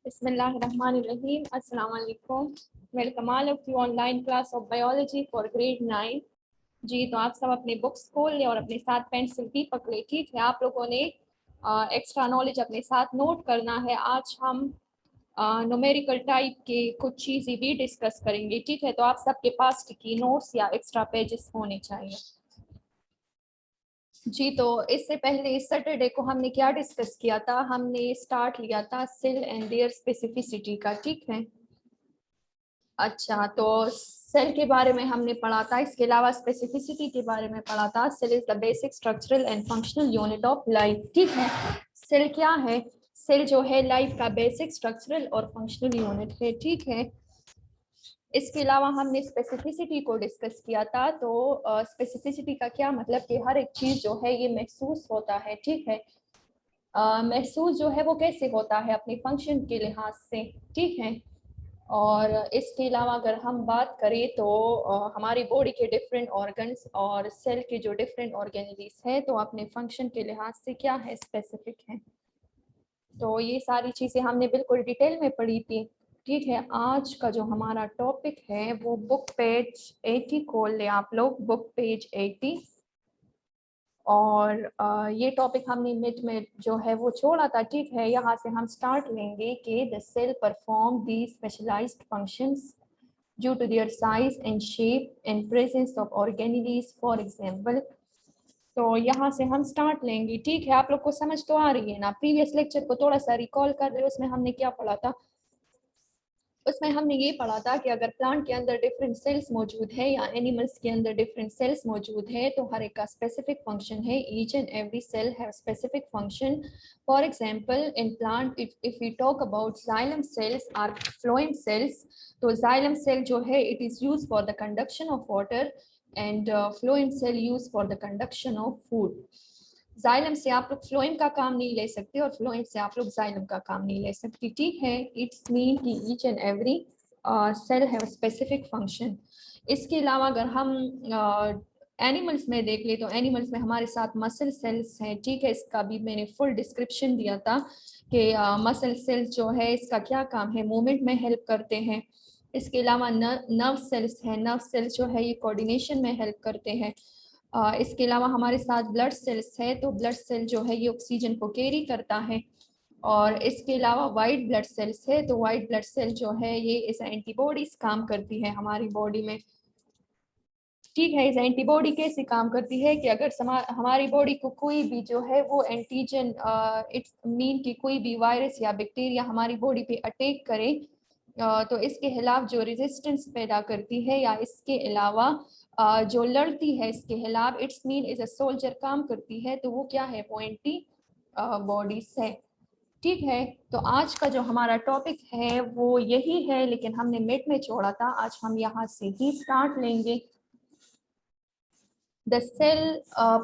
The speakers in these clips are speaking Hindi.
Bismillahirrahmanirrahim. Assalamu alaikum. Welcome all of you online class of biology for grade 9. जी तो आप सब अपने बुक्स खोल लें और अपने साथ पेंसिल भी पकड़े। ठीक है, आप लोगों ने एक्स्ट्रा नॉलेज अपने साथ नोट करना है। आज हम न्यूमेरिकल टाइप के कुछ चीज़ें भी डिस्कस करेंगे। ठीक है, तो आप सबके पास की नोट्स या एक्स्ट्रा पेजेस होने चाहिए। जी तो इससे पहले इस सैटरडे को हमने क्या डिस्कस किया था? हमने स्टार्ट लिया था सेल एंड देयर स्पेसिफिसिटी का। ठीक है, अच्छा तो सेल के बारे में हमने पढ़ा था, इसके अलावा स्पेसिफिसिटी के बारे में पढ़ा था। Cell is the basic structural and functional unit of life. ठीक है, सेल क्या है? सेल जो है लाइफ का बेसिक स्ट्रक्चरल और फंक्शनल यूनिट है। ठीक है, इसके अलावा हमने स्पेसिफिसिटी को डिस्कस किया था। तो स्पेसिफिसिटी का क्या मतलब कि हर एक चीज जो है ये महसूस होता है। ठीक है, महसूस जो है वो कैसे होता है? अपने फंक्शन के लिहाज से। ठीक है, और इसके अलावा अगर हम बात करें तो हमारी बॉडी के डिफरेंट ऑर्गन्स और सेल के जो डिफरेंट ऑर्गेनेलिस है तो अपने फंक्शन के लिहाज से क्या है? स्पेसिफिक है। तो ये सारी चीज़ें हमने बिल्कुल डिटेल में पढ़ी थी। ठीक है, आज का जो हमारा टॉपिक है वो बुक पेज 80 खोल ले आप लोग, बुक पेज 80। और ये टॉपिक हमने मिड में जो है वो छोड़ा था। ठीक है, यहाँ से हम स्टार्ट लेंगे कि the cell perform the specialized functions due to their size and shape and presence of organelles for example. तो यहाँ से हम स्टार्ट लेंगे। ठीक है, आप लोग को समझ तो आ रही है ना? प्रीवियस लेक्चर को थोड़ा सा रिकॉल कर रहे हो, उसमें हमने क्या पढ़ा था? उसमें हमने ये पढ़ा था कि अगर प्लांट के अंदर डिफरेंट सेल्स मौजूद है या एनिमल्स के अंदर डिफरेंट सेल्स मौजूद है तो हर एक का स्पेसिफिक फंक्शन है। Each and every cell have specific function. For example in plant if we talk about xylem cells or phloem cells, तो जाइलम सेल जो है it is use for the conduction of water and phloem cell use for the conduction of food. Xylem से आप लोग फ्लोएम का काम नहीं ले सकते और फ्लोएम से आप लोग जाइलम का काम नहीं ले सकते। ठीक है, इट्स मीन कि each and every cell have specific function. इसके अलावा अगर हम एनिमल्स में देख ले तो एनिमल्स में हमारे साथ मसल सेल्स हैं। ठीक है, इसका भी मैंने फुल डिस्क्रिप्शन दिया था कि मसल सेल्स जो है इसका क्या काम है? मूवमेंट में हेल्प करते हैं। इसके अलावा नर्व सेल्स हैं, नर्व सेल्स जो है ये कोऑर्डिनेशन में हेल्प करते हैं। इसके अलावा हमारे साथ ब्लड सेल्स है, तो ब्लड सेल जो है ये ऑक्सीजन को कैरी करता है। और इसके अलावा वाइट ब्लड सेल्स है, तो वाइट ब्लड सेल जो है ये इस एंटीबॉडीज काम करती है हमारी बॉडी में। ठीक है, इस एंटीबॉडी कैसे काम करती है कि अगर हमारी बॉडी को कोई भी जो है वो एंटीजन इट्स मीन कि कोई भी वायरस या बैक्टीरिया हमारी बॉडी पे अटैक करे तो इसके खिलाफ जो रेजिस्टेंस पैदा करती है या इसके अलावा जो लड़ती है इसके खिलाफ, it's mean is a soldier काम करती है, तो वो क्या है? वो एंटी बॉडीज है। ठीक है, तो आज का जो हमारा टॉपिक है वो यही है, लेकिन हमने मिड में छोड़ा था, आज हम यहाँ से ही स्टार्ट लेंगे। The cell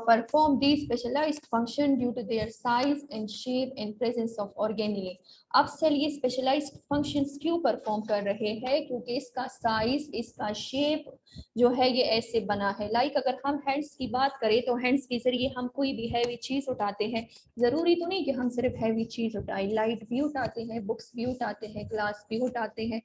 perform these specialized function due to their size and shape and presence of organelle. अब सेल ये स्पेशलाइज्ड फंक्शंस क्यों परफॉर्म कर रहे हैं? क्योंकि इसका साइज, इसका शेप जो है ये ऐसे बना है। लाइक अगर हम हैंड्स की बात करें तो हैंड्स के जरिए हम कोई भी हैवी चीज उठाते हैं। जरूरी तो नहीं कि हम सिर्फ हैवी चीज उठाएं, लाइट भी उठाते हैं, बुक्स भी उठाते हैं, ग्लास भी उठाते हैं।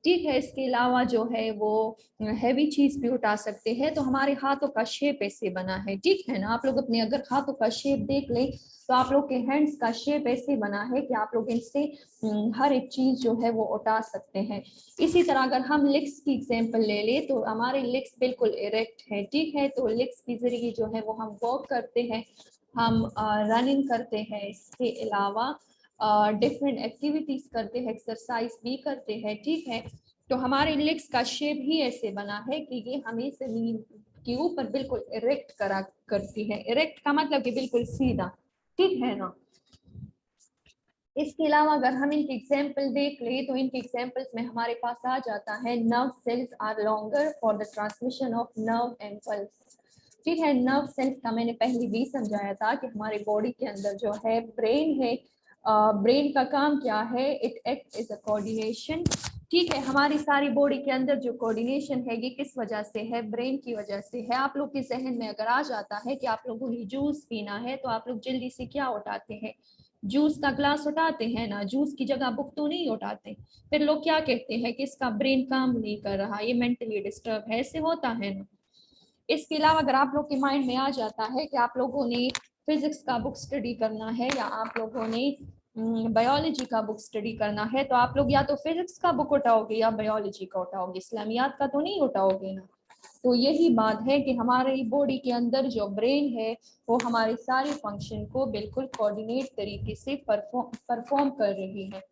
ठीक है, इसके अलावा जो है वो हैवी चीज भी उठा सकते हैं। तो हमारे हाथों का शेप ऐसे बना है। ठीक है ना, आप लोग अपने अगर हाथों का शेप देख लें तो आप लोग के हैंड्स का शेप ऐसे बना है कि आप लोग इनसे हर एक चीज जो है वो उठा सकते हैं। इसी तरह अगर हम लेग्स की एग्जांपल ले ले तो हमारे लेग्स बिल्कुल इरेक्ट है। ठीक है, तो लेग्स के जरिए जो है वो हम वॉक करते हैं, हम रनिंग करते हैं, इसके अलावा डिफरेंट एक्टिविटीज करते हैं, एक्सरसाइज भी करते हैं। ठीक है, तो हमारे लेग्स का शेप ही ऐसे बना है कि ये हमें जमीन के ऊपर बिल्कुल इरेक्ट करा करती है। इरेक्ट का मतलब कि बिल्कुल सीधा। ठीक है ना? इसके अलावा अगर हम इनके एग्जाम्पल देख ले तो इनके एग्जाम्पल्स में हमारे पास आ जाता है nerve cells are longer for the transmission of nerve and pulse. ठीक है, नर्व सेल्स का मैंने पहले भी समझाया था कि हमारे बॉडी के अंदर जो है ब्रेन है, ब्रेन का काम क्या है? It act is a coordination. ठीक है, हमारी सारी बॉडी के अंदर जो कोऑर्डिनेशन है ये किस वजह से है? ब्रेन की वजह से है। आप लोग के जहन में अगर आ जाता है कि आप लोगों ने जूस पीना है तो आप लोग जल्दी से क्या उठाते हैं? जूस का ग्लास उठाते हैं ना, जूस की जगह बुक तो नहीं उठाते। फिर लोग क्या कहते हैं कि इसका ब्रेन काम नहीं कर रहा, ये मेंटली डिस्टर्ब है, ऐसे होता है ना। इसके अलावा अगर आप लोग के माइंड में आ जाता है कि आप लोगों ने फिजिक्स का बुक स्टडी करना है या आप लोगों ने बायोलॉजी का बुक स्टडी करना है, तो आप लोग या तो फिजिक्स का बुक उठाओगे या बायोलॉजी का उठाओगे, इस्लामियात का तो नहीं उठाओगे ना। तो यही बात है कि हमारे बॉडी के अंदर जो ब्रेन है वो हमारे सारे फंक्शन को बिल्कुल कोऑर्डिनेट तरीके से परफॉर्म कर रही है।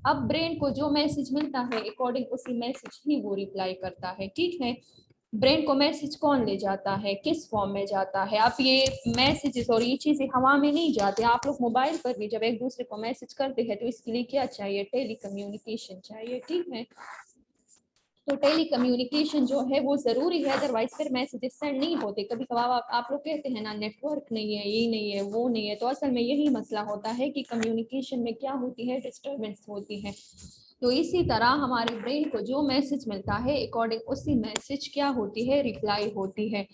अब ब्रेन को जो मैसेज मिलता है अकॉर्डिंग उसी मैसेज ही वो रिप्लाई करता है, ठीक है। ब्रेन को मैसेज कौन ले जाता है, किस फॉर्म में जाता है। आप ये मैसेजेस और ये चीजें हवा में नहीं जाते। आप लोग मोबाइल पर भी जब एक दूसरे को मैसेज करते हैं तो इसके लिए क्या चाहिए, टेली कम्युनिकेशन चाहिए, ठीक है। तो टेली कम्युनिकेशन जो है वो जरूरी है, अदरवाइज फिर मैसेजेस सेंड नहीं होते। कभी कभार आप लोग कहते हैं ना नेटवर्क नहीं है, ये नहीं है, वो नहीं है, तो असल में यही मसला होता है कि कम्युनिकेशन में क्या होती है, डिस्टर्बेंस होती है। तो इसी तरह हमारे ब्रेन को जो मैसेज मिलता है अकॉर्डिंग उसी मैसेज क्या होती है, रिप्लाई होती है।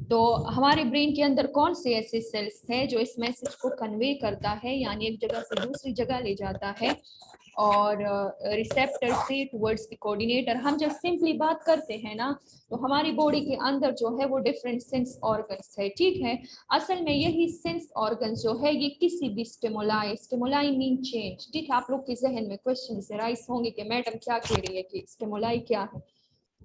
तो हमारे ब्रेन के अंदर कौन से ऐसे सेल्स हैं जो इस मैसेज को कन्वे करता है, यानी एक जगह से दूसरी जगह ले जाता है, और रिसेप्टर से टुवर्ड्स द कोऑर्डिनेटर। हम जब सिंपली बात करते हैं ना तो हमारी बॉडी के अंदर जो है वो डिफरेंट सेंस ऑर्गन्स है, ठीक है। असल में यही सेंस ऑर्गन्स जो है ये किसी भी स्टिमुलाई मीन चेंज, ठीक है। आप लोग के जहन में क्वेश्चन से राइज होंगे कि मैडम क्या कह रही है कि स्टिमुलाई क्या है।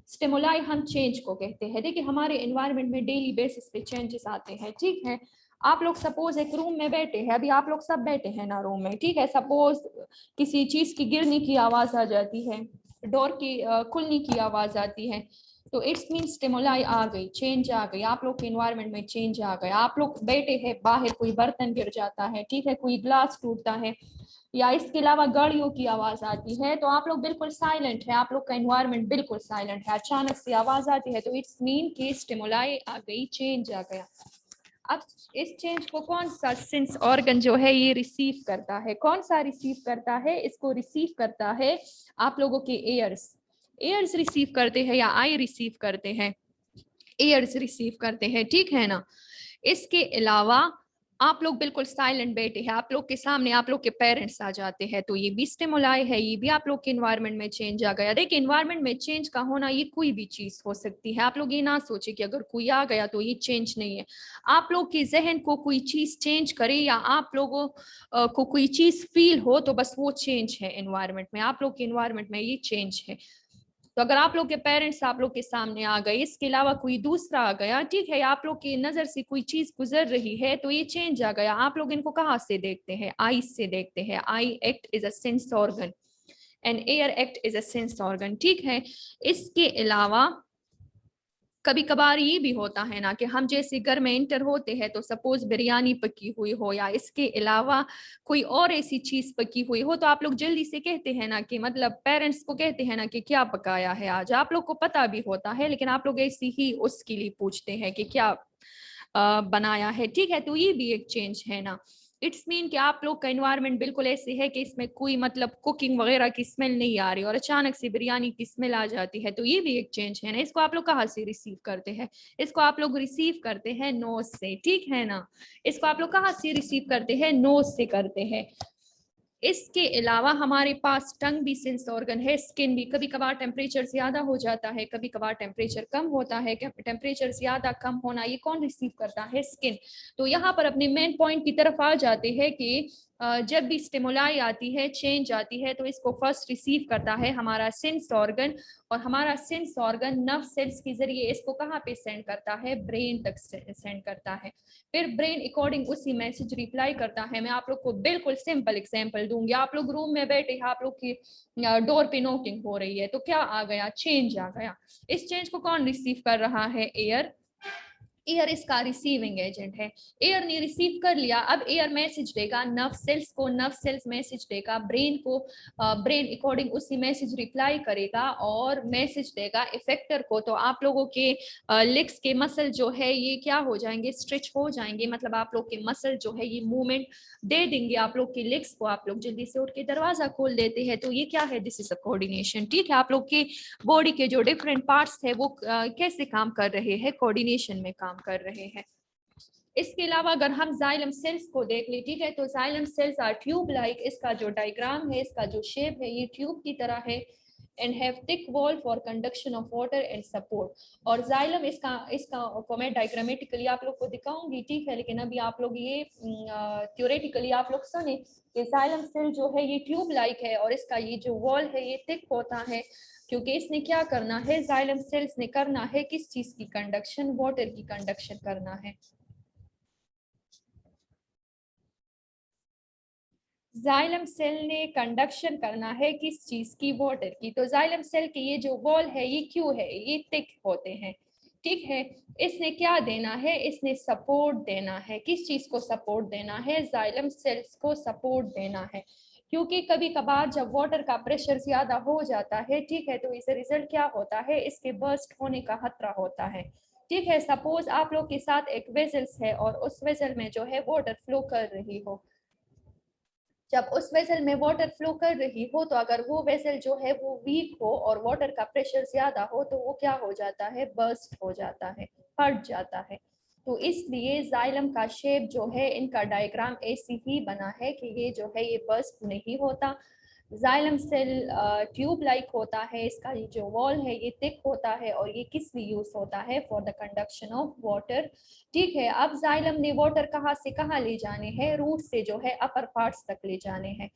स्टिमुलाई हम चेंज को कहते हैं। देखिए हमारे एनवायरनमेंट में डेली बेसिस पे चेंजेस आते हैं, ठीक है। आप लोग सपोज एक रूम में बैठे हैं, अभी आप लोग सब बैठे हैं ना रूम में, ठीक है। सपोज किसी चीज की गिरने की आवाज आ जाती है, डोर की खुलने की आवाज आती है, तो इट्स मीन स्टिमुलाई आ गई, चेंज आ गई, आप लोग के एनवायरनमेंट में चेंज आ गया। आप लोग बैठे हैं बाहर, कोई बर्तन गिर जाता है, ठीक है, कोई ग्लास टूटता है, या इसके अलावा गाड़ियों की आवाज आती है, तो आप लोग बिल्कुल साइलेंट है, आप लोग का एनवायरनमेंट बिल्कुल साइलेंट है। अचानक से आवाज आती है तो इट्स मीन कि स्टिमुलाई आ गई, चेंज आ गया। अब इस चेंज को कौन सा सेंस ऑर्गन जो है ये रिसीव करता है, कौन सा रिसीव करता है, इसको रिसीव करता है आप लोगों के एयर्स रिसीव करते हैं या आई रिसीव करते हैं, एयर्स रिसीव करते हैं, ठीक है ना। इसके अलावा आप लोग बिल्कुल साइलेंट बैठे हैं, आप लोग के सामने आप लोग के पेरेंट्स आ जाते हैं, तो ये भी स्टिमुलाई है, ये भी आप लोग के एनवायरनमेंट में चेंज आ गया। देखिए एनवायरनमेंट में चेंज का होना ये कोई भी चीज हो सकती है। आप लोग ये ना सोचे कि अगर कोई आ गया तो ये चेंज नहीं है। आप लोग के जहन को कोई चीज चेंज करे या आप लोगों को कोई चीज फील हो तो बस वो चेंज है एनवायरनमेंट में, आप लोग के एनवायरनमेंट में ये चेंज है। तो अगर आप लोग के पेरेंट्स आप लोग के सामने आ गए, इसके अलावा कोई दूसरा आ गया, ठीक है, आप लोग की नजर से कोई चीज गुजर रही है, तो ये चेंज आ गया। आप लोग इनको कहाँ से देखते हैं, आई से देखते हैं। I act is a sense organ and air act is a sense organ, ठीक है। इसके अलावा कभी कभार ये भी होता है ना कि हम जैसे घर में इंटर होते हैं तो सपोज बिरयानी पकी हुई हो या इसके अलावा कोई और ऐसी चीज पकी हुई हो, तो आप लोग जल्दी से कहते हैं ना कि मतलब पेरेंट्स को कहते हैं ना कि क्या पकाया है आज। आप लोग को पता भी होता है लेकिन आप लोग ऐसी ही उसके लिए पूछते हैं कि क्या बनाया है, ठीक है। तो ये भी एक चेंज है ना। इट्स मीन कि आप लोग का एनवायरनमेंट बिल्कुल ऐसे है कि इसमें कोई मतलब कुकिंग वगैरह की स्मेल नहीं आ रही और अचानक से बिरयानी की स्मेल आ जाती है, तो ये भी एक चेंज है ना। इसको आप लोग कहाँ से रिसीव करते हैं, इसको आप लोग रिसीव करते हैं नोज से, ठीक है ना। इसको आप लोग कहाँ से रिसीव करते हैं, नोज से करते हैं। इसके अलावा हमारे पास टंग भी सेंस ऑर्गन है, स्किन भी। कभी कभार टेम्परेचर ज्यादा हो जाता है, कभी कभार टेम्परेचर कम होता है। टेम्परेचर ज्यादा कम होना ये कौन रिसीव करता है, स्किन। तो यहाँ पर अपने मेन पॉइंट की तरफ आ जाते हैं कि जब भी स्टिमुलाई आती है, चेंज आती है, तो इसको फर्स्ट रिसीव करता है हमारा सेंस ऑर्गन, और हमारा सेंस ऑर्गन नर्व सेल्स के जरिए इसको कहाँ पे सेंड करता है, ब्रेन तक सेंड करता है। फिर ब्रेन अकॉर्डिंग उसी मैसेज रिप्लाई करता है। मैं आप लोग को बिल्कुल सिंपल एग्जांपल दूंगी। आप लोग रूम में बैठे हैं, आप लोग की डोर पे नॉकिंग हो रही है, तो क्या आ गया, चेंज आ गया। इस चेंज को कौन रिसीव कर रहा है, एयर। एयर इसका रिसीविंग एजेंट है। एयर ने रिसीव कर लिया, अब एयर मैसेज देगा नर्व सेल्स को, नर्व सेल्स मैसेज देगा ब्रेन को, ब्रेन अकॉर्डिंग उसी मैसेज रिप्लाई करेगा और मैसेज देगा इफेक्टर को। तो आप लोगों के लेग्स के मसल जो है ये क्या हो जाएंगे, स्ट्रेच हो जाएंगे, मतलब आप लोग के मसल जो है ये मूवमेंट दे देंगे आप लोग के लेग्स को। आप लोग जल्दी से उठ के दरवाजा खोल देते हैं, तो ये क्या है, दिस इज अ कोऑर्डिनेशन, ठीक है। आप लोग के बॉडी के जो डिफरेंट पार्ट्स है वो कैसे काम कर रहे हैं, कोऑर्डिनेशन में काम कर रहे हैं। इसके अलावा अगर हम जाइलम सेल्स को देख ले, ठीक है, तो xylem cells are tube like, इसका जो डायग्राम है, इसका जो शेप है, ये ट्यूब की तरह है, and have thick wall for conduction of water and support. और जाइलम इसका इसका को मैं डायग्रामेटिकली आप लोग को दिखाऊंगी, ठीक है, लेकिन अभी आप लोग ये थ्योरेटिकली आप लोग सुने कि जाइलम सेल जो है ये ट्यूब लाइक है और इसका ये जो वॉल है ये थिक होता है, क्योंकि इसने क्या करना है, जाइलम सेल्स ने करना है किस चीज की कंडक्शन, वाटर की कंडक्शन करना है। जाइलम सेल ने कंडक्शन करना है किस चीज की, वाटर की। तो जाइलम सेल की ये जो वॉल है ये क्यों है, ये थिक होते हैं, ठीक है। इसने क्या देना है, इसने सपोर्ट देना है, किस चीज को सपोर्ट देना है, जाइलम सेल्स को सपोर्ट देना है, क्योंकि कभी कभार जब वाटर का प्रेशर ज्यादा हो जाता है, ठीक है, तो इससे रिजल्ट क्या होता है, इसके बर्स्ट होने का खतरा होता है, ठीक है। सपोज आप लोग के साथ एक वेजल्स है और उस वेजल में जो है वाटर फ्लो कर रही हो, जब उस वेसल में वाटर फ्लो कर रही हो, तो अगर वो वेसल जो है वो वीक हो और वाटर का प्रेशर ज्यादा हो, तो वो क्या हो जाता है, बर्स्ट हो जाता है, फट जाता है। तो इसलिए जाइलम का शेप जो है, इनका डायग्राम ऐसी ही बना है कि ये जो है ये बर्स्ट नहीं होता। जाइलम सेल ट्यूब लाइक होता है, इसका ये जो वॉल है ये थिक होता है, और ये किस लिए यूज होता है, for the conduction of water, ठीक है। अब जाइलम ने वाटर कहाँ से कहाँ ले जाने हैं, रूट से जो है अपर पार्ट्स तक ले जाने हैं।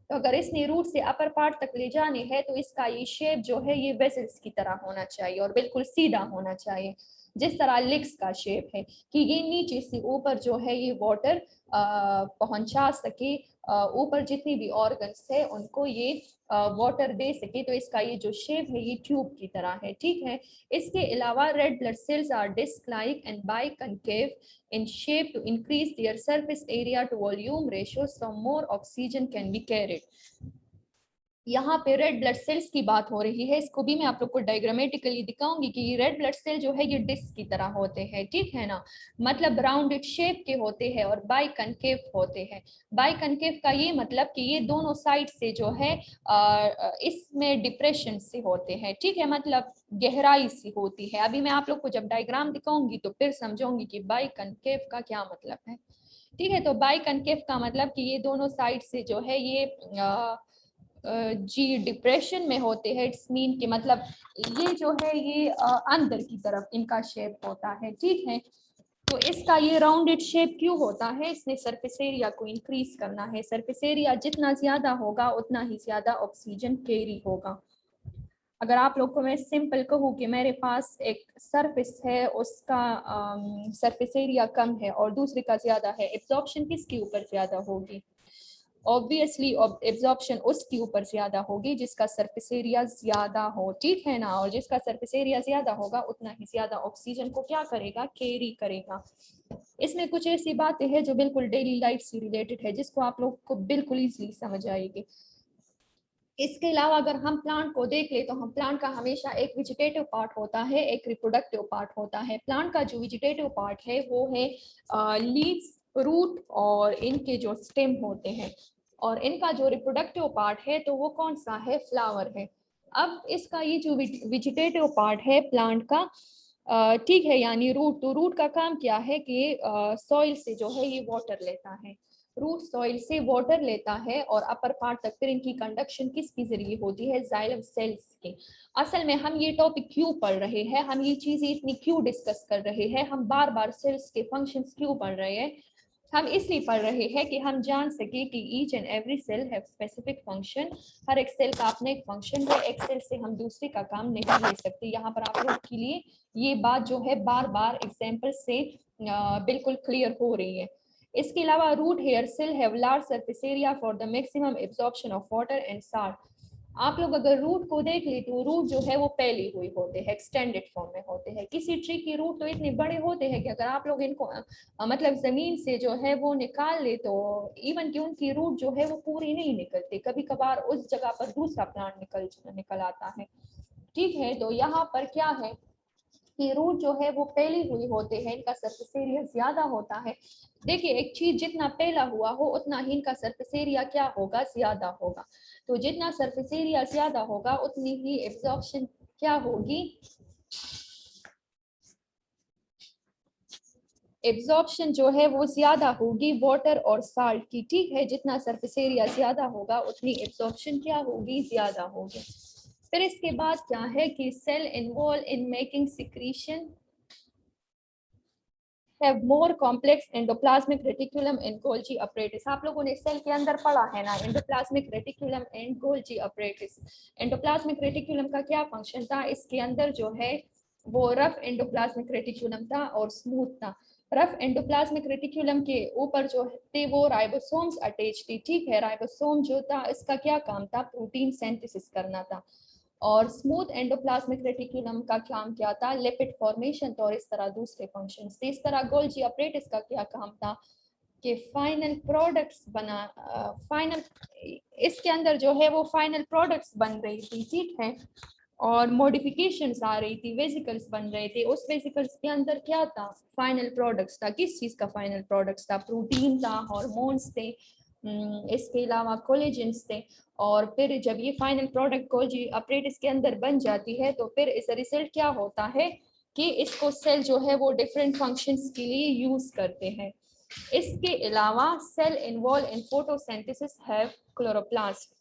तो अगर इसने रूट से अपर पार्ट तक ले जाने हैं, तो इसका ये शेप जो है ये वेसल्स की तरह होना चाहिए और बिल्कुल सीधा होना चाहिए, जिस तरह लिक्स का शेप है, कि ये नीचे से ऊपर जो है ये वाटर पहुंचा सके, ऊपर जितनी भी ऑर्गन्स है उनको ये वाटर दे सके। तो इसका ये जो शेप है ये ट्यूब की तरह है, ठीक है। इसके अलावा red blood cells are disc like and biconcave in shape to increase their surface area to volume ratio so more oxygen can be carried। यहाँ पे रेड ब्लड सेल्स की बात हो रही है, इसको भी मैं आप लोग को डायग्रामेटिकली दिखाऊंगी कि ये रेड ब्लड सेल जो है ये डिस्क की तरह होते हैं, ठीक है ना, मतलब राउंडेड शेप के होते हैं और बाइकनकेव होते हैं। बाइकनकेव का ये मतलब कि ये दोनों साइड से जो है इसमें डिप्रेशन से होते हैं, ठीक है, मतलब गहराई सी होती है। अभी मैं आप लोग को जब डायग्राम दिखाऊंगी तो फिर समझोंगी कि बाइकनकेव का क्या मतलब है, ठीक है। तो बाइकनकेव का मतलब कि ये दोनों साइड से जो है ये जी डिप्रेशन में होते हैं, इट्स मीन कि मतलब ये जो है ये अंदर की तरफ इनका शेप होता है, ठीक है। तो इसका ये राउंडेड शेप क्यों होता है, इसने सरफेस एरिया को इंक्रीज करना है, सरफेस एरिया जितना ज्यादा होगा उतना ही ज्यादा ऑक्सीजन कैरी होगा। अगर आप लोग को मैं सिंपल कहूँ कि मेरे पास एक सरफेस है, उसका सरफेस एरिया कम है और दूसरे का ज्यादा है, एब्जॉर्प्शन किसके ऊपर ज्यादा होगी, ऑब्वियसली एब्जॉर्प्शन उसके ऊपर ज्यादा होगी जिसका सरफेस एरिया ज्यादा हो, ठीक है ना, और जिसका सरफेस एरिया ज्यादा होगा उतना ही ज्यादा ऑक्सीजन को क्या करेगा, कैरी करेगा। इसमें कुछ ऐसी बातें हैं जो बिल्कुल डेली लाइफ से रिलेटेड है, जिसको आप लोग को बिल्कुल इजीली समझ आएगी। इसके अलावा अगर हम प्लांट को देख ले, तो हम प्लांट का हमेशा एक वेजिटेटिव पार्ट होता है, एक रिप्रोडक्टिव पार्ट होता है। प्लांट का जो वेजिटेटिव पार्ट है वो है लीव्स, रूट और इनके जो स्टेम होते हैं, और इनका जो रिप्रोडक्टिव पार्ट है तो वो कौन सा है, फ्लावर है। अब इसका ये जो वेजिटेटिव पार्ट है प्लांट का, ठीक है, यानी रूट, तो रूट का काम क्या है कि सॉइल से जो है ये वाटर लेता है, रूट सॉइल से वाटर लेता है और अपर पार्ट तक फिर इनकी कंडक्शन किसके जरिए होती है, जाइलम सेल्स के। असल में हम ये टॉपिक क्यों पढ़ रहे हैं, हम ये चीजें इतनी क्यों डिस्कस कर रहे हैं, हम बार बार सेल्स के फंक्शंस क्यों पढ़ रहे हैं, हम इसलिए पढ़ रहे हैं कि हम जान सके कि each and every cell have specific function, हर एक सेल का अपना एक फंक्शन है, एक सेल से हम दूसरे का काम नहीं ले सकते। यहाँ पर आप लोग के लिए ये बात जो है बार बार एग्जाम्पल से बिल्कुल क्लियर हो रही है। इसके अलावा root hair cell have large surface area for the maximum absorption of water and salt. आप लोग अगर रूट को देख ले तो रूट जो है वो फैली हुई होते हैं, एक्सटेंडेड फॉर्म में होते हैं। किसी ट्री की रूट तो इतने बड़े होते हैं कि अगर आप लोग इनको मतलब जमीन से जो है वो निकाल ले, तो इवन कि उनकी रूट जो है वो पूरी नहीं निकलती, कभी कभार उस जगह पर दूसरा प्लांट निकल आता है, ठीक है। तो यहाँ पर क्या है कि रूट जो है वो फैली हुई होते हैं, इनका सरफेस एरिया ज्यादा होता है। देखिए एक चीज जितना फैला हुआ हो उतना ही इनका सरफेस एरिया क्या होगा, ज्यादा होगा। तो जितना सरफेस एरिया ज्यादा होगा उतनी ही एब्जॉर्प्शन क्या होगी, एब्जॉर्प्शन जो है वो ज्यादा होगी वाटर और साल्ट की, ठीक है। जितना सरफेस एरिया ज्यादा होगा उतनी एब्जॉर्प्शन क्या होगी, ज्यादा होगी। फिर इसके बाद क्या है कि cell involve in making secretion have more complex endoplasmic reticulum and Golgi apparatus। आप लोगों ने सेल के अंदर पढ़ा है ना, endoplasmic reticulum and Golgi apparatus। Endoplasmic reticulum का क्या फंक्शन था, इसके अंदर जो है वो रफ एंडोप्लाज्मिक रेटिकुलम था और स्मूथ था। रफ एंडोप्लाज्मिक रेटिकुलम के ऊपर जो थे वो राइबोसोम्स अटैच थी, ठीक है। राइबोसोम जो था इसका क्या काम था, प्रोटीन सिंथेसिस करना था। और स्मूथ एंडोप्लाज्मिक रेटिकुलम का काम क्या था, लिपिड फॉर्मेशन था, और इस तरह दूसरे फंक्शंस थे। इस तरह गोल्जी अपरेटस का क्या काम था कि फाइनल प्रोडक्ट्स बना, फाइनल इसके अंदर जो है वो फाइनल प्रोडक्ट्स बन रही थी, ठीक है। और मॉडिफिकेशंस आ रही थी, वेसिकल्स बन रहे थे। उस वेसिकल्स के अंदर क्या था, फाइनल प्रोडक्ट्स था। किस चीज का फाइनल प्रोडक्ट्स था, प्रोटीन था, हार्मोन्स थे, इसके अलावा कोलेजन्स थे। और फिर जब ये फाइनल प्रोडक्ट गोल्जी अपरेटस के अंदर बन जाती है तो फिर इस रिजल्ट क्या होता है कि इसको सेल जो है वो डिफरेंट फंक्शंस के लिए यूज करते हैं। इसके अलावा cell involve in photosynthesis have chloroplast.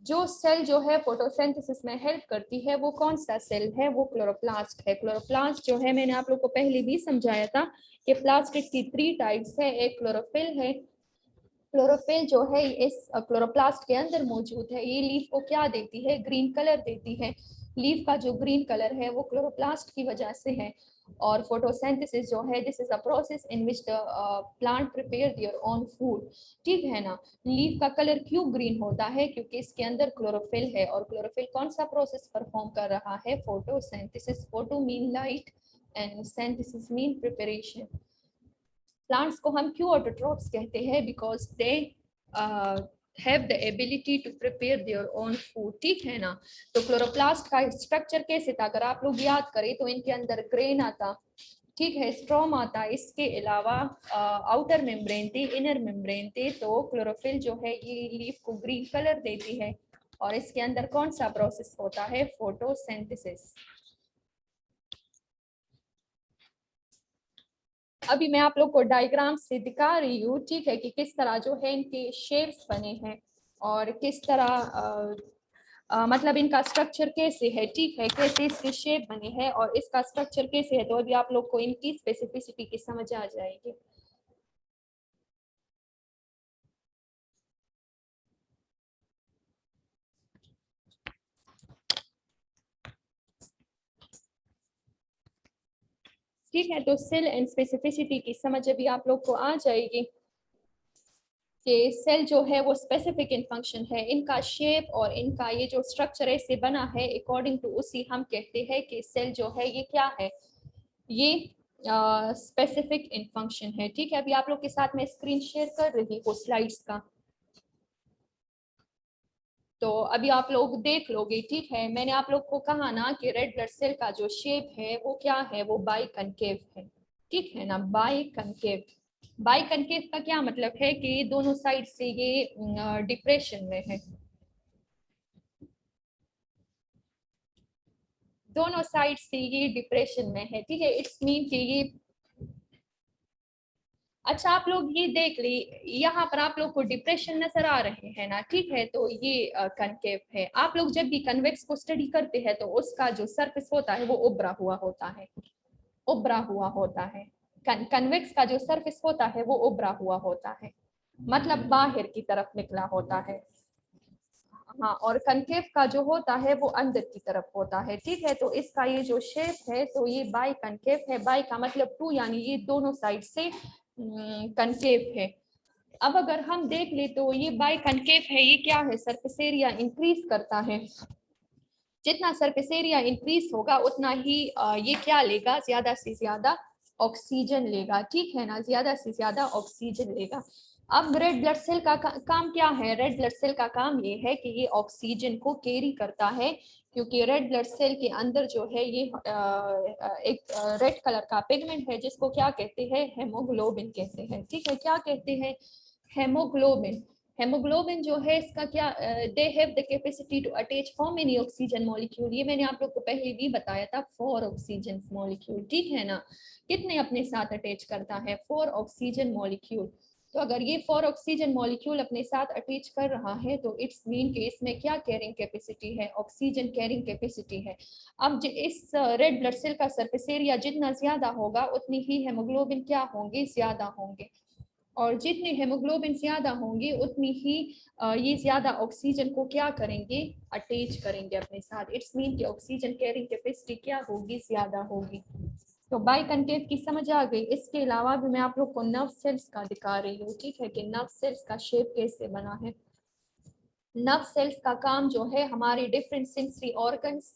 जो सेल जो है फोटोसिंथेसिस में हेल्प करती है वो कौन सा सेल है, वो क्लोरोप्लास्ट है। क्लोरोप्लास्ट जो है मैंने आप लोग को पहले भी समझाया था कि प्लास्टिक की 3 टाइप्स है। एक क्लोरोफिल है, क्लोरोफिल जो है इस क्लोरोप्लास्ट के अंदर मौजूद है। ये लीफ को क्या देती है, ग्रीन कलर देती है। लीफ का जो ग्रीन कलर है वो क्लोरोप्लास्ट की वजह से है। और फोटोसिंथेसिस जो है, this is a process in which the plant prepare their own food, ठीक है ना। लीफ का कलर क्यों ग्रीन होता है, क्योंकि इसके अंदर क्लोरोफिल है। और क्लोरोफिल कौन सा प्रोसेस परफॉर्म कर रहा है, photosynthesis. Photo mean light and synthesis mean preparation. Plants को हम क्यों ऑटोट्रॉफ्स कहते हैं, because they have the ability to prepare their own food, ठीक है ना। तो क्लोरोप्लास्ट का स्ट्रक्चर कैसे था, अगर आप लोग याद करें तो इनके अंदर ग्रेन आता, ठीक है, स्ट्रॉम आता, इसके अलावा आउटर मेम्ब्रेन थी, इनर मेम्ब्रेन थे। तो क्लोरोफिल जो है ये लीफ को ग्रीन कलर देती है। और इसके अंदर कौन सा प्रोसेस होता है, फोटोसिंथेसिस। अभी मैं आप लोग को डायग्राम से दिखा रही हूँ, ठीक है, कि किस तरह जो है इनके शेप्स बने हैं और किस तरह मतलब इनका स्ट्रक्चर कैसे है, ठीक है, कैसे इसके शेप बने हैं और इसका स्ट्रक्चर कैसे है। तो अभी आप लोग को इनकी स्पेसिफिसिटी की समझ आ जाएगी। ठीक है, तो सेल एंड स्पेसिफिसिटी की समझ अभी आप लोग को आ जाएगी कि सेल जो है वो स्पेसिफिक इन फंक्शन है। इनका शेप और इनका ये जो स्ट्रक्चर ऐसे बना है अकॉर्डिंग टू उसी हम कहते हैं कि सेल जो है ये क्या है, ये स्पेसिफिक इन फंक्शन है, ठीक है। अभी आप लोग के साथ मैं स्क्रीन शेयर कर रही हूँ स्लाइड्स का, तो अभी आप लोग देख लोगे, ठीक है। मैंने आप लोग को कहा ना कि रेड ब्लड सेल का जो शेप है वो क्या है, वो बाई कनकेव है, ठीक है ना, बाई कनकेव। बाई कनकेव का क्या मतलब है कि दोनों साइड से ये डिप्रेशन में है, दोनों साइड से ये डिप्रेशन में है, ठीक है। इट्स मीन कि ये, अच्छा आप लोग ये देख ली, यहाँ पर आप लोग को डिप्रेशन नजर आ रहे हैं ना, ठीक है। तो ये कनकेव है। आप लोग जब भी कन्वेक्स को स्टडी करते हैं तो उसका जो सरफेस होता है वो उभरा हुआ होता है, उभरा हुआ होता है। कन्वेक्स का जो सरफेस होता है वो उभरा हुआ होता है, मतलब बाहर की तरफ निकला होता है। हाँ, और कनकेव का जो होता है वो अंदर की तरफ होता है, ठीक है। तो इसका ये जो शेप है तो ये बाई कनकेव है। बाई का मतलब टू, यानी ये दोनों साइड से कनकेव है। अब अगर हम देख ले तो ये बाई कनकेव है, ये क्या है, सरफेस एरिया इंक्रीज करता है। जितना सरफेस एरिया इंक्रीज होगा उतना ही ये क्या लेगा, ज्यादा से ज्यादा ऑक्सीजन लेगा, ठीक है ना, ज्यादा से ज्यादा ऑक्सीजन लेगा। अब रेड ब्लड सेल का काम क्या है, रेड ब्लड सेल का काम ये है कि ये ऑक्सीजन को कैरी करता है, क्योंकि रेड ब्लड सेल के अंदर जो है ये एक रेड कलर का पिगमेंट है जिसको क्या कहते हैं, हेमोग्लोबिन कहते हैं, ठीक है। क्या कहते हैं, हेमोग्लोबिन। हेमोग्लोबिन जो है इसका क्या, they have the capacity to attach how many oxygen molecule, ये मैंने आप लोग को पहले भी बताया था, 4 ऑक्सीजन मॉलिक्यूल, ठीक है ना। कितने अपने साथ अटैच करता है, 4 ऑक्सीजन मॉलिक्यूल। तो अगर ये 4 ऑक्सीजन मॉलिक्यूल अपने साथ अटैच कर रहा है तो इट्स मीन कि इसमें क्या कैरिंग कैपेसिटी है, ऑक्सीजन कैरिंग कैपेसिटी है। अब इस रेड ब्लड सेल का सरफेस एरिया जितना ज्यादा होगा उतनी ही हेमोग्लोबिन क्या होंगे, ज्यादा होंगे, और जितने हेमोग्लोबिन ज्यादा होंगे उतनी ही ये ज्यादा ऑक्सीजन को क्या करेंगे, अटैच करेंगे अपने साथ। इट्स मीन कि ऑक्सीजन कैरिंग कैपेसिटी क्या होगी, ज्यादा होगी। तो बाई कंकेव की समझ आ गई। इसके अलावा भी मैं आप लोग को नर्व सेल्स का दिखा रही हूँ, ठीक है, कि नर्व सेल्स का शेप कैसे बना है। नर्व सेल्स का काम जो है हमारी डिफरेंट सेंसरी ऑर्गन्स,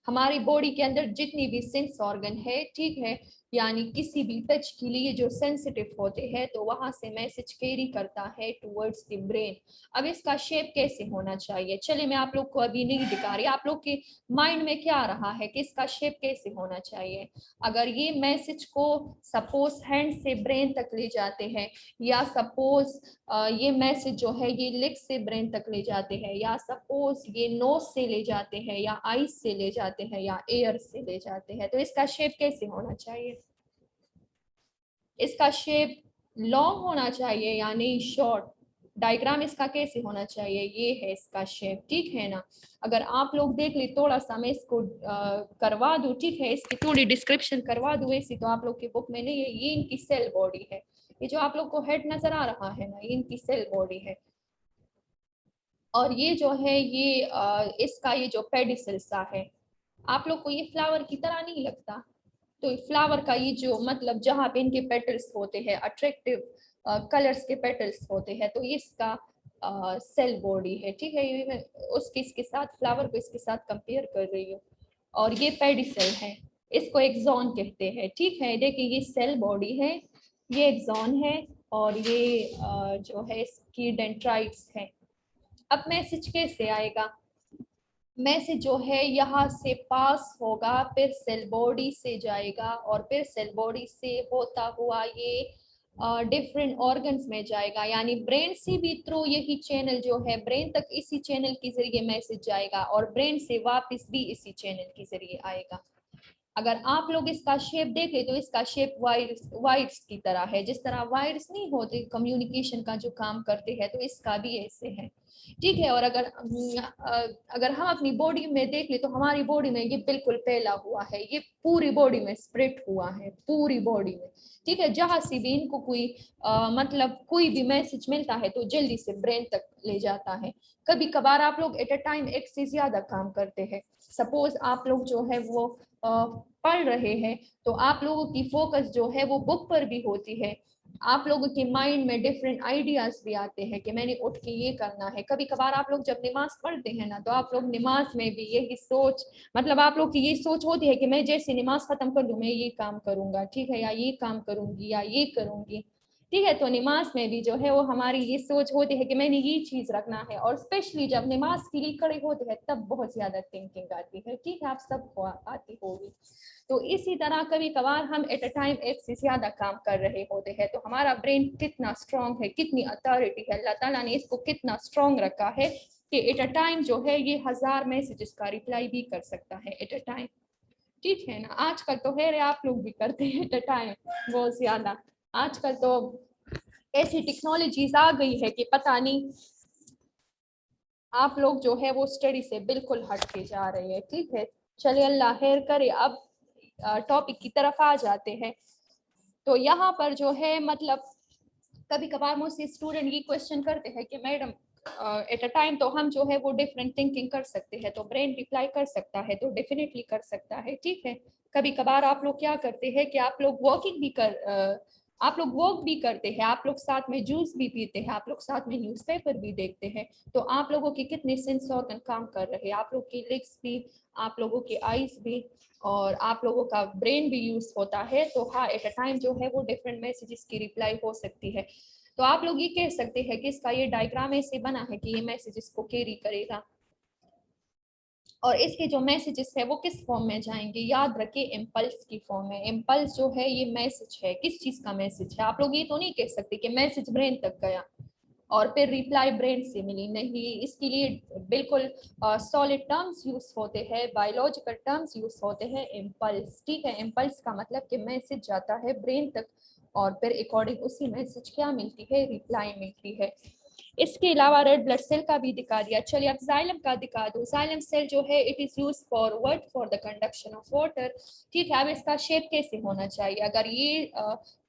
हमारी बॉडी के अंदर जितनी भी सेंस ऑर्गन है, ठीक है, यानी किसी भी टच के लिए जो सेंसिटिव होते हैं तो वहां से मैसेज कैरी करता है टुवर्ड्स द ब्रेन। अब इसका शेप कैसे होना चाहिए, चलिए मैं आप लोग को अभी नहीं दिखा रही, आप लोग के माइंड में क्या आ रहा है कि इसका शेप कैसे होना चाहिए। अगर ये मैसेज को सपोज हैंड से ब्रेन तक ले जाते हैं, या सपोज ये मैसेज जो है ये लिप्स से ब्रेन तक ले जाते हैं, या सपोज ये नोज से ले जाते हैं, या आईज से ले जाते हैं, या एयर से ले जाते हैं, तो इसका शेप कैसे होना चाहिए। इसका शेप लॉन्ग होना चाहिए यानी शॉर्ट। डायग्राम इसका कैसे होना चाहिए, ये है इसका शेप, ठीक है ना। अगर आप लोग देख ले, थोड़ा सा मैं इसको करवा दूं, ठीक है, इसकी थोड़ी डिस्क्रिप्शन करवा दूं ऐसी, तो आप लोग की बुक में नहीं है। ये इनकी सेल बॉडी है, ये जो आप लोग को हेड नजर आ रहा है ना, ये इनकी सेल बॉडी है। और ये जो है ये इसका ये जो पेडिसल सा है, आप लोग को ये फ्लावर की तरह नहीं लगता। तो फ्लावर का ये जो मतलब जहाँ पे इनके पेटल्स होते हैं, अट्रैक्टिव कलर्स के पेटल्स होते हैं, तो ये इसका सेल बॉडी है, ठीक है। ये मैं उसके इसके साथ फ्लावर को इसके साथ कंपेयर कर रही हूँ। और ये पेडिसल है, इसको एक्सॉन कहते हैं, ठीक है। देखिए ये सेल बॉडी है, ये एक्सॉन है, और ये जो है इसकी डेंड्राइट्स है। अब मैसेज कैसे आएगा, मैसेज जो है यहाँ से पास होगा, फिर सेल बॉडी से जाएगा, और फिर सेल बॉडी से होता हुआ ये डिफरेंट ऑर्गन्स में जाएगा, यानी ब्रेन से भी थ्रू यही चैनल जो है ब्रेन तक इसी चैनल के जरिए मैसेज जाएगा, और ब्रेन से वापस भी इसी चैनल के जरिए आएगा। अगर आप लोग इसका शेप देखें तो इसका शेप वायर्स की तरह है, जिस तरह वायर्स नहीं होते कम्युनिकेशन का जो काम करते हैं, तो इसका भी ऐसे है, ठीक है। और अगर हम अपनी बॉडी में देख ले तो हमारी बॉडी में ये बिल्कुल फैला हुआ है, ये पूरी बॉडी में स्प्रेड हुआ है, पूरी बॉडी में, ठीक है। जहां से भी इनको कोई मतलब कोई भी मैसेज मिलता है तो जल्दी से ब्रेन तक ले जाता है। कभी कभार आप लोग एट अ टाइम एक से ज्यादा काम करते हैं, सपोज आप लोग जो है वो पढ़ रहे हैं, तो आप लोगों की फोकस जो है वो बुक पर भी होती है, आप लोगों के माइंड में डिफरेंट आइडियाज भी आते हैं कि मैंने उठ के ये करना है। कभी कभार आप लोग जब नमाज पढ़ते हैं ना, तो आप लोग नमाज में भी यही सोच, मतलब आप लोग की ये सोच होती है कि मैं जैसे नमाज खत्म कर लूँ मैं ये काम करूंगा, ठीक है, या ये काम करूंगी या ये करूंगी, ठीक है। तो नमाज में भी जो है वो हमारी ये सोच होती है कि मैंने ये चीज रखना है, और स्पेशली जब नमाज के लिए खड़े होते हैं तब बहुत ज्यादा थिंकिंग आती है, ठीक है, आप सबको आती होगी। तो इसी तरह कभी कभार हम एट अ टाइम एक से ज्यादा काम कर रहे होते हैं, तो हमारा ब्रेन कितना स्ट्रांग है, कितनी अथॉरिटी है, अल्लाह ताला ने इसको कितना स्ट्रांग रखा है कि एट अ टाइम जो है ये 1000 मैसेजेस का रिप्लाई भी कर सकता है एट अ टाइम, ठीक है ना। आजकल तो है आप लोग भी करते हैं एट अ टाइम बहुत ज्यादा। आजकल तो ऐसी टेक्नोलॉजीज आ गई है कि पता नहीं, आप लोग जो है वो स्टडी से बिल्कुल हट के जा रहे हैं, ठीक है। चलिए अल्लाह खैर करे। अब टॉपिक की तरफ आ जाते हैं। तो यहाँ पर जो है मतलब कभी कभार मुझसे स्टूडेंट ये क्वेश्चन करते हैं कि मैडम एट अ टाइम तो हम जो है वो डिफरेंट थिंकिंग कर सकते हैं, तो ब्रेन रिप्लाई कर सकता है, तो डेफिनेटली कर सकता है, ठीक है। कभी कभार आप लोग क्या करते हैं कि आप लोग वॉकिंग भी आप लोग वॉक भी करते हैं, आप लोग साथ में जूस भी पीते हैं, आप लोग साथ में न्यूज़पेपर भी देखते हैं, तो आप लोगों के कितने सेंस ऑर्गन काम कर रहे हैं, आप लोग की लेग्स भी, आप लोगों के आईज भी, और आप लोगों का ब्रेन भी यूज होता है। तो हाँ एट अ टाइम जो है वो डिफरेंट मैसेजेस की रिप्लाई हो सकती है। तो आप लोग ये कह सकते हैं कि इसका ये डायग्राम ऐसे बना है कि ये मैसेजेस को कैरी करेगा, और इसके जो मैसेजेस है वो किस फॉर्म में जाएंगे, याद रखिए इम्पल्स की फॉर्म में। इम्पल्स जो है ये मैसेज है, किस चीज का मैसेज है, आप लोग ये तो नहीं कह सकते कि मैसेज ब्रेन तक गया, और फिर रिप्लाई ब्रेन से मिली नहीं, इसके लिए बिल्कुल सॉलिड टर्म्स यूज होते हैं, बायोलॉजिकल टर्म्स यूज होते हैं, इम्पल्स। ठीक है, इम्पल्स का मतलब कि मैसेज जाता है ब्रेन तक और फिर अकॉर्डिंग उसी मैसेज क्या मिलती है, रिप्लाई मिलती है। इसके अलावा रेड ब्लड सेल का भी दिखा दिया। चलिए अब जाइलम का दिखा दो। जाइलम सेल जो है it is use for what, for the conduction of water. ठीक है, अब इसका शेप कैसे होना चाहिए, अगर ये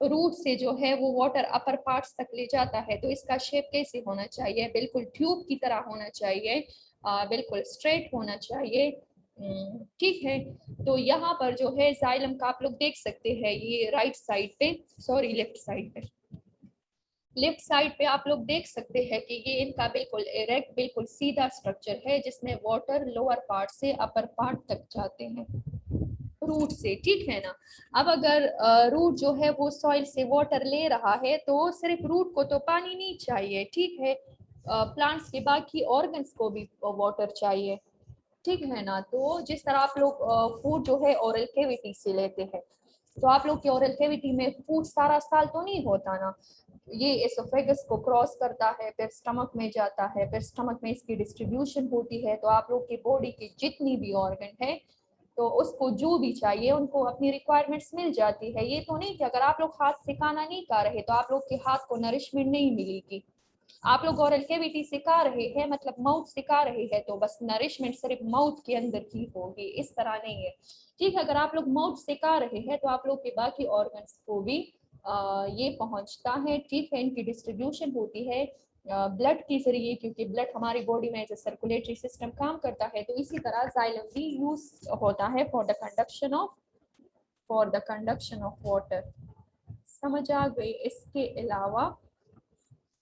रूट से जो है वो वाटर अपर पार्ट्स तक ले जाता है तो इसका शेप कैसे होना चाहिए, बिल्कुल ट्यूब की तरह होना चाहिए, बिल्कुल स्ट्रेट होना चाहिए। ठीक है, तो यहाँ पर जो है जाइलम का आप लोग देख सकते हैं, ये राइट साइड पे, सॉरी लेफ्ट साइड पे, लेफ्ट साइड पे आप लोग देख सकते हैं कि ये इनका बिल्कुल इरेक्ट, बिल्कुल सीधा स्ट्रक्चर है जिसमें वाटर लोअर पार्ट से अपर पार्ट तक जाते हैं रूट से। ठीक है ना, अब अगर रूट जो है वो सॉइल से वाटर ले रहा है तो सिर्फ रूट को तो पानी नहीं चाहिए, ठीक है, प्लांट्स के बाकी ऑर्गन्स को भी वाटर चाहिए। ठीक है ना, तो जिस तरह आप लोग फूड जो है ओरल कैविटी से लेते हैं, तो आप लोग के ओरल कैविटी में फूड सारा साल तो नहीं होता ना, ये एसोफेगस को क्रॉस करता है, फिर स्टमक में जाता है, फिर स्टमक में इसकी डिस्ट्रीब्यूशन होती है, तो आप लोग की बॉडी की जितनी भी ऑर्गन है तो उसको जो भी चाहिए उनको अपनी रिक्वायरमेंट्स मिल जाती है। ये तो नहीं कि अगर आप लोग हाथ से खाना नहीं खा रहे तो आप लोग के हाथ को नरिशमेंट नहीं मिलेगी। आप लोग ओरल कैविटी से खा रहे हैं, मतलब माउथ से खा रहे हैं, तो बस नरिशमेंट सिर्फ माउथ के अंदर ही होगी, इस तरह नहीं है। ठीक है, अगर आप लोग माउथ से खा रहे हैं तो आप लोग के बाकी ऑर्गन्स को भी ये पहुंचता है। ठीक है, इनकी डिस्ट्रीब्यूशन होती है ब्लड के जरिए, क्योंकि ब्लड हमारी बॉडी में एज ए सर्कुलेटरी सिस्टम काम करता है, तो इसी तरह जाइलम भी यूज होता है for the conduction of water. समझ आ गई। इसके अलावा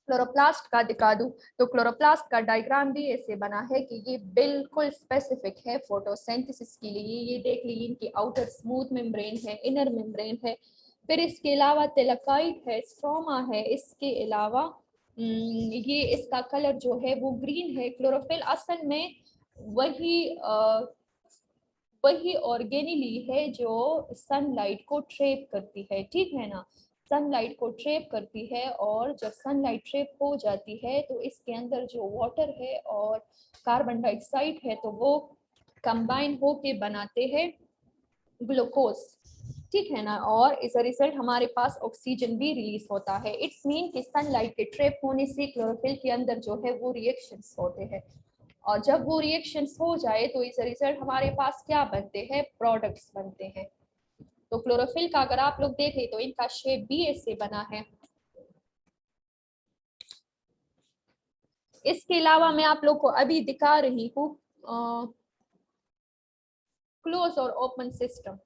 क्लोरोप्लास्ट का दिखा दूं, तो क्लोरोप्लास्ट का डायग्राम भी ऐसे बना है कि ये बिल्कुल स्पेसिफिक है फोटोसिंथेसिस के लिए। ये देख लीजिए, इनकी आउटर स्मूथ मेम्ब्रेन है, इनर मेम्ब्रेन है, फिर इसके अलावा तेलाकाइट है, स्ट्रोमा है, इसके अलावा ये इसका कलर जो है वो ग्रीन है। क्लोरोफिल असल में वही वही ऑर्गेनिली है जो सनलाइट को ट्रैप करती है। ठीक है ना, सनलाइट को ट्रैप करती है, और जब सनलाइट ट्रैप हो जाती है तो इसके अंदर जो वाटर है और कार्बन डाइऑक्साइड है तो वो कंबाइन होके बनाते हैं ग्लूकोज। ठीक है ना, और इस रिजल्ट हमारे पास ऑक्सीजन भी रिलीज होता है। इट्स मीन कि सनलाइट के ट्रैप होने से क्लोरोफिल के अंदर जो है वो रिएक्शंस होते हैं, और जब वो रिएक्शंस हो जाए तो इस रिजल्ट हमारे पास क्या बनते हैं, प्रोडक्ट्स बनते हैं। तो क्लोरोफिल का अगर आप लोग देखें तो इनका शेप भी ऐसे बना है। इसके अलावा मैं आप लोग को अभी दिखा रही हूँ क्लोज और ओपन सिस्टम।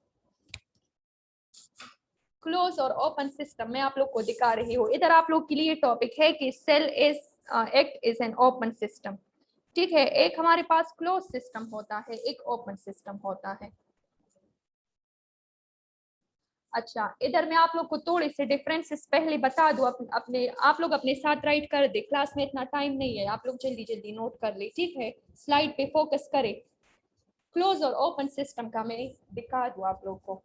क्लोज और ओपन सिस्टम में आप लोग को दिखा रही हूँ। इधर आप लोग के लिए टॉपिक है कि cell is act is an open system. ठीक है, एक हमारे पास क्लोज सिस्टम होता है, एक ओपन सिस्टम होता है। अच्छा, इधर मैं आप लोग को थोड़े से डिफरेंसेस पहले बता दूं, अपने आप लोग अपने साथ राइट कर दे, क्लास में इतना टाइम नहीं है, आप लोग जल्दी जल्दी नोट कर ले। ठीक है, स्लाइड पे फोकस करें। क्लोज और ओपन सिस्टम का मैं दिखा दूं आप लोग को।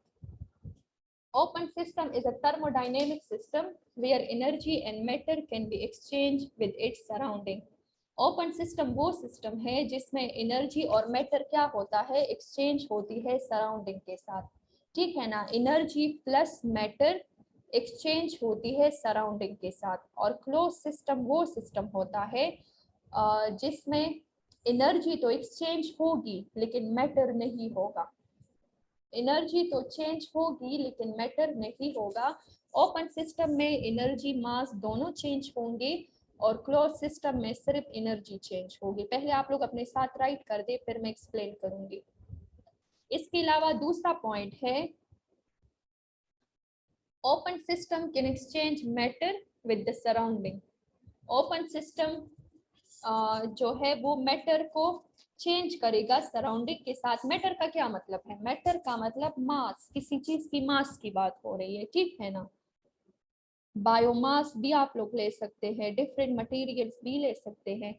Open system is a thermodynamic system where energy and matter can be exchanged with its surrounding. Open system वो सिस्टम है जिसमें एनर्जी और मैटर क्या होता है, एक्सचेंज होती है सराउंडिंग के साथ। ठीक है ना, एनर्जी प्लस मैटर एक्सचेंज होती है सराउंडिंग के साथ। और क्लोज सिस्टम वो सिस्टम होता है जिसमें एनर्जी तो एक्सचेंज होगी लेकिन मैटर नहीं होगा। एनर्जी तो चेंज होगी लेकिन मैटर नहीं होगा। ओपन सिस्टम में एनर्जी मास दोनों चेंज होंगे और क्लोज सिस्टम में सिर्फ एनर्जी चेंज होगी। पहले आप लोग अपने साथ राइट कर दे, फिर मैं एक्सप्लेन करूंगी। इसके अलावा दूसरा पॉइंट है, open system can exchange matter with the surrounding. Open system जो है वो मैटर को चेंज करेगा सराउंडिंग के साथ। मैटर का क्या मतलब है, मैटर का मतलब मास, किसी चीज की मास की बात हो रही है। ठीक है ना, बायोमास भी आप लोग ले सकते हैं, डिफरेंट मटेरियल्स भी ले सकते हैं।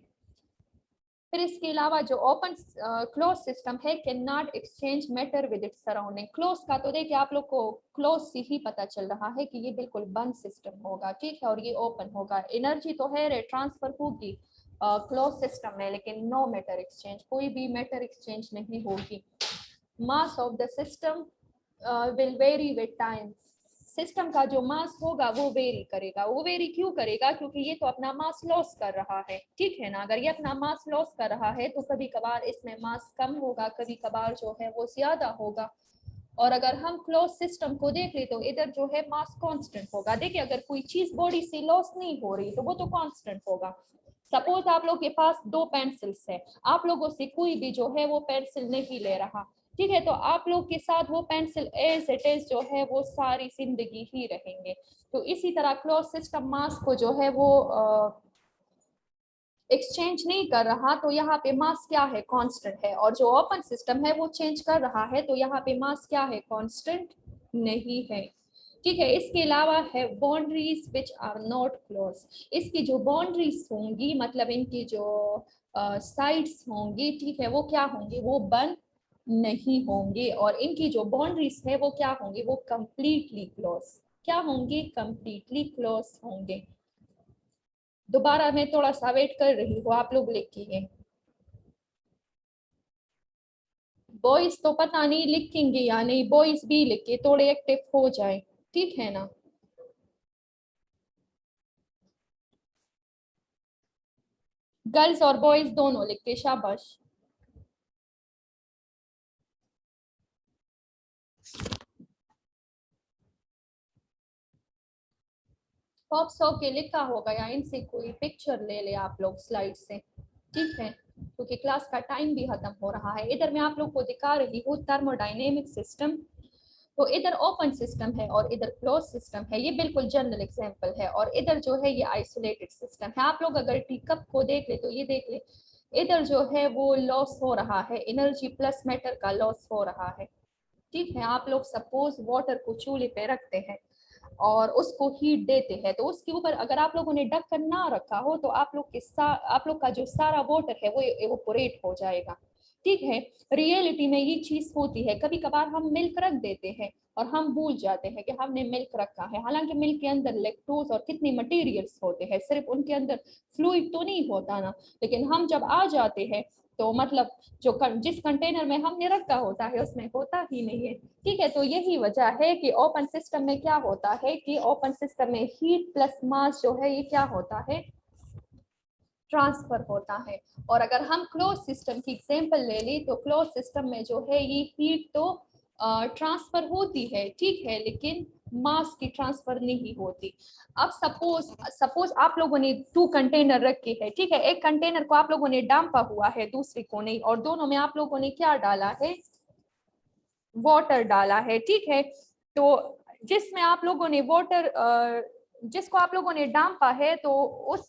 फिर इसके अलावा जो ओपन क्लोज सिस्टम है, can not exchange matter with its surrounding. Close का तो देखिए आप लोग को क्लोज से ही पता चल रहा है कि ये बिल्कुल बंद सिस्टम होगा, ठीक है, और ये ओपन होगा। एनर्जी तो है ट्रांसफर होगी क्लोज सिस्टम में, लेकिन नो मैटर एक्सचेंज, कोई भी मैटर एक्सचेंज नहीं होगी। Mass of the system will very with time. System का जो मास होगा वो वेरी करेगा। वो वेरी क्यों करेगा? क्योंकि ये तो अपना मास लॉस कर रहा है, ठीक है ना। अगर ये अपना मास लॉस कर रहा है तो कभी कभार इसमें मास कम होगा, कभी कभार जो है वो ज्यादा होगा। और अगर हम क्लोज सिस्टम को देख ले तो इधर जो है मास कांस्टेंट होगा। देखिए अगर कोई चीज बॉडी से लॉस नहीं हो रही तो वो तो कांस्टेंट होगा। सपोज आप लोग के पास दो पेंसिल्स है, आप लोगों से कोई भी जो है वो पेंसिल नहीं ले रहा, ठीक है, तो आप लोग के साथ वो पेंसिल एज इट इज जो है वो सारी जिंदगी ही रहेंगे। तो इसी तरह क्लोज सिस्टम मास को जो है वो एक्सचेंज नहीं कर रहा, तो यहाँ पे मास क्या है? कांस्टेंट है। और जो ओपन सिस्टम है वो चेंज कर रहा है, तो यहाँ पे मास क्या है? कांस्टेंट नहीं है, ठीक है। इसके अलावा है boundaries which are not close. इसकी जो बाउंड्रीज होंगी, मतलब इनकी जो साइड्स होंगी, ठीक है, वो क्या होंगी? वो बंद नहीं होंगे। और इनकी जो बाउंड्रीज है वो क्या होंगी? वो कंप्लीटली क्लोज। क्या होंगे? कंप्लीटली क्लोज होंगे। दोबारा मैं थोड़ा सा वेट कर रही हूँ, आप लोग लिखिए। बॉयज तो पता नहीं लिखेंगे या नहीं, बॉयज भी लिखे, थोड़े एक्टिव हो जाए, ठीक है ना। गर्ल्स और बॉयज दोनों लिखे, शाबाश। पॉप सौ के लिखा होगा, या इनसे कोई पिक्चर ले ले आप लोग स्लाइड से, ठीक है, क्योंकि क्लास का टाइम भी खत्म हो रहा है। इधर मैं आप लोग को दिखा रही हूँ थर्मोडाइनेमिक सिस्टम। तो इधर ओपन सिस्टम है और इधर क्लोज सिस्टम है, ये बिल्कुल जनरल एग्जांपल है। और इधर जो है ये आइसोलेटेड सिस्टम है। आप लोग अगर टी कप को देख ले तो ये देख ले, इधर जो है वो लॉस हो रहा है, एनर्जी प्लस मैटर का लॉस हो रहा है, ठीक है। आप लोग सपोज वाटर को चूल्हे पे रखते हैं और उसको हीट देते हैं, तो उसके ऊपर अगर आप लोगों ने ढक्कन ना रखा हो तो आप लोग का जो सारा वाटर है वो एवोपोरेट हो जाएगा, ठीक है। रियलिटी में ये चीज होती है। कभी कभार हम मिल्क रख देते हैं और हम भूल जाते हैं कि हमने मिल्क रखा है, हालांकि मिल्क के अंदर लैक्टोज और कितने मटेरियल्स होते हैं, सिर्फ उनके अंदर फ्लूइड तो नहीं होता ना। लेकिन हम जब आ जाते हैं तो मतलब जिस कंटेनर में हमने रखा होता है उसमें होता ही नहीं है, ठीक है। तो यही वजह है कि ओपन सिस्टम में क्या होता है कि ओपन सिस्टम में हीट प्लस मास जो है ये क्या होता है? ट्रांसफर होता है। और अगर हम क्लोज सिस्टम की एग्जांपल ले ली तो क्लोज सिस्टम में जो है ये हीट तो ट्रांसफर होती है, ठीक है, लेकिन मास की ट्रांसफर नहीं होती। अब सपोज सपोज आप लोगों ने टू कंटेनर रखे हैं, ठीक है, एक कंटेनर को आप लोगों ने डांपा हुआ है, दूसरे को नहीं, और दोनों में आप लोगों ने क्या डाला है? वाटर डाला है, ठीक है। तो जिसमें आप लोगों ने वाटर जिसको आप लोगों ने डांपा है तो उस,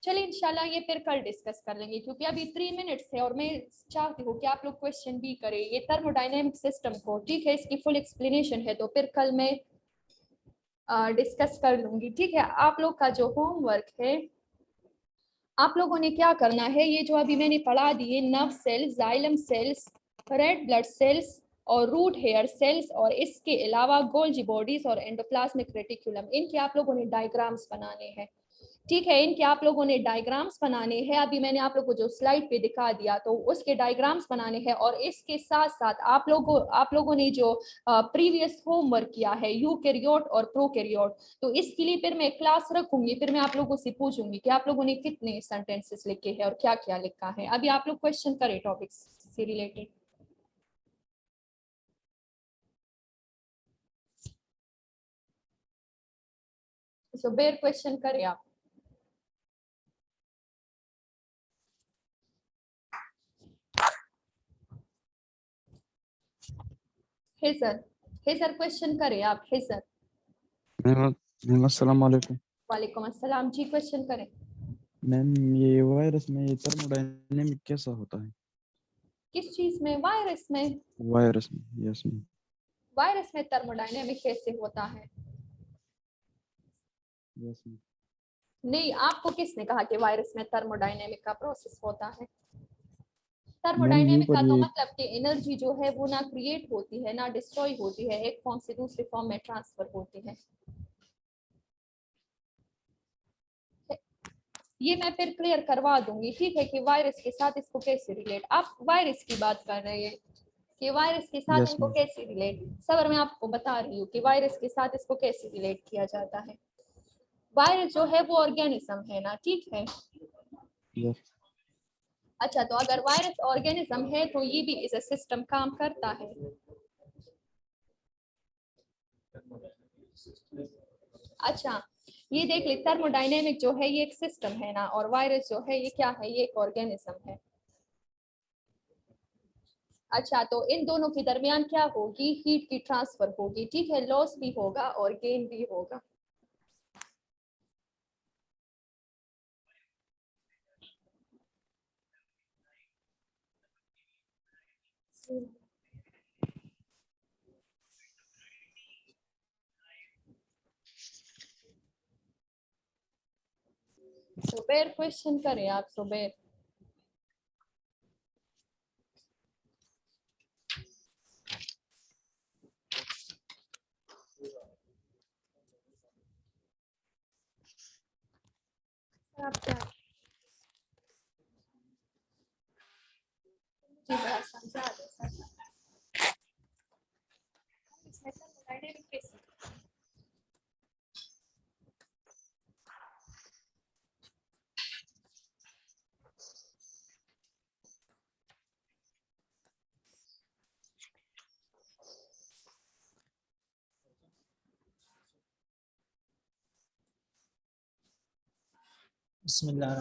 चलिए इंशाल्लाह ये फिर कल डिस्कस कर लेंगे, क्योंकि अभी 3 मिनट्स है और मैं चाहती हूँ कि आप लोग क्वेश्चन भी करें ये थर्मोडायनेमिक सिस्टम को, ठीक है। इसकी फुल एक्सप्लेनेशन है तो फिर कल मैं डिस्कस कर लूंगी, ठीक है। आप लोग का जो होमवर्क है, आप लोगों ने क्या करना है, ये जो अभी मैंने पढ़ा दिए, nerve cells, xylem cells, red blood cells और रूट हेयर सेल्स, और इसके अलावा गोल्जी बॉडीज और एंडोप्लाज्मिक रेटिकुलम, इनके आप लोगों ने डायग्राम्स बनाने हैं, ठीक है। इनके आप लोगों ने डायग्राम्स बनाने हैं। अभी मैंने आप लोगों को जो स्लाइड पे दिखा दिया तो उसके डायग्राम्स बनाने हैं। और इसके साथ साथ आप लोगों ने जो प्रीवियस होमवर्क किया है यूकैरियोट और प्रोकैरियोट, तो इसके लिए फिर मैं क्लास रखूंगी, फिर मैं आप लोगों से पूछूंगी कि आप लोगों ने कितने सेंटेंसेस लिखे हैं और क्या क्या लिखा है। अभी आप लोग क्वेश्चन करें टॉपिक्स से रिलेटेड। सो बेर क्वेश्चन करें आप। हेजर, हेजर क्वेश्चन करें आप, हेजर। मैम अस्सलाम वालेकुम। वालेकुम अस्सलाम जी, क्वेश्चन करें। मैम ये वायरस में ये थर्मोडायनेमिक कैसा होता है? किस चीज में? वायरस में? वायरस में, यस मैम। वायरस में थर्मोडायनेमिक कैसे होता है? Yes ma'am. नहीं, आपको किसने कहा कि वायरस में थर्मोडायनेमिक का प्रोसेस होता है? मैम यहीं थर्मोडायनेमिक का पर तो ये मतलब कि एनर्जी जो है वो ना क्रिएट होती है ना डिस्ट्रॉय होती है, एक फॉर्म से दूसरे फॉर्म में ट्रांसफर होती है। ये मैं फिर क्लियर करवा दूंगी, ठीक है, कि वायरस के साथ इसको कैसे रिलेट, आप वायरस की बात कर रहे हैं कि वायरस के साथ यस इनको मैम। कैसे रिलेट, सबर मैं आपको बता रही हूँ कि वायरस के साथ इसको कैसे रिलेट किया जाता है। वायरस जो है वो ऑर्गेनिज्म है ना, ठीक है। यस अच्छा, तो अगर वायरस ऑर्गेनिज्म है तो ये भी इस सिस्टम काम करता है। अच्छा, ये देख ले, थर्मोडायनेमिक जो है ये एक सिस्टम है ना, और वायरस जो है ये क्या है, ये एक ऑर्गेनिज्म है। अच्छा, तो इन दोनों के दरमियान क्या होगी, हीट की ट्रांसफर होगी, ठीक है, लॉस भी होगा और गेन भी होगा। सुबेर क्वेश्चन करें आप, सुबेर। आप क्या जी बड़ा समझा दे सर। इसमें थर्मोडायनेमिक कैसे? बिस्मिल्लाह।